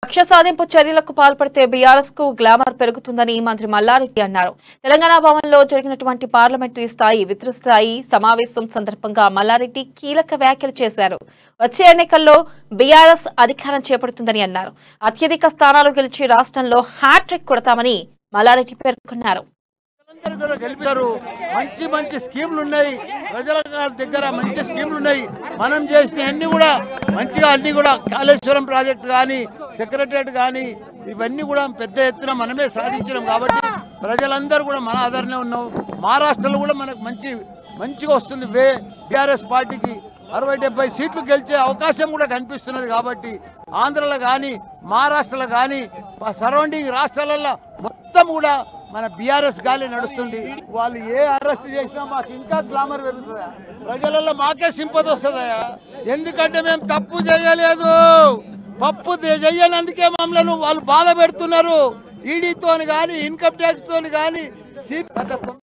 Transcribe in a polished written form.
కక్ష సాధింపు చర్యలకు పాల్పడితే బీఆర్ఎస్ కు గ్లామర్ పెరుగుతుందని మంత్రి మల్లారెడ్డి అన్నారు. తెలంగాణ భవన్లో జరిగినటువంటి పార్లమెంటరీ స్థాయి విస్తృతస్థాయి సమావేశం సందర్భంగా మల్లారెడ్డి కీలక వ్యాఖ్యలు చేశారు. వచ్చే ఎన్నికల్లో బీఆర్ఎస్ అధికారం చేపడుతుందని అన్నారు. అత్యధిక స్థానాలు గెలిచి రాష్ట్రంలో హ్యాట్రిక్ కొడతామని మల్లారెడ్డి పేర్కొన్నారు. మంచి మంచి స్కీములు ఉన్నాయి, ప్రజల దగ్గర మంచి స్కీములు ఉన్నాయి. మనం చేసిన అన్ని కూడా మంచిగా అన్ని కూడా కాళేశ్వరం ప్రాజెక్టు కానీ సెక్రటరియట్ కానీ ఇవన్నీ కూడా పెద్ద ఎత్తున మనమే సాధించినాం. కాబట్టి ప్రజలందరూ కూడా మన ఆదరణ ఉన్నాం. మహారాష్ట్రలో కూడా మనకు మంచిగా వస్తుంది. బీఆర్ఎస్ పార్టీకి 60-70 సీట్లు గెలిచే అవకాశం కూడా కనిపిస్తున్నది. కాబట్టి ఆంధ్రలో కానీ మహారాష్ట్రలో కానీ సరౌండింగ్ రాష్ట్రాలలో మొత్తం కూడా మన బీఆర్ఎస్ గాలి నడుస్తుంది. వాళ్ళు ఏ అరెస్ట్ చేసినా మాకు ఇంకా గ్లామర్ పెరుగుతుందా, ప్రజలలో మాకే సింపతి వస్తుందా. ఎందుకంటే మేము తప్పు చేయలేదు, పప్పు చేయనందుకే మమ్మల్ని వాళ్ళు బాధ పెడుతున్నారు. ఈడీతో కానీ ఇన్కమ్ ట్యాక్స్ తోని కానీ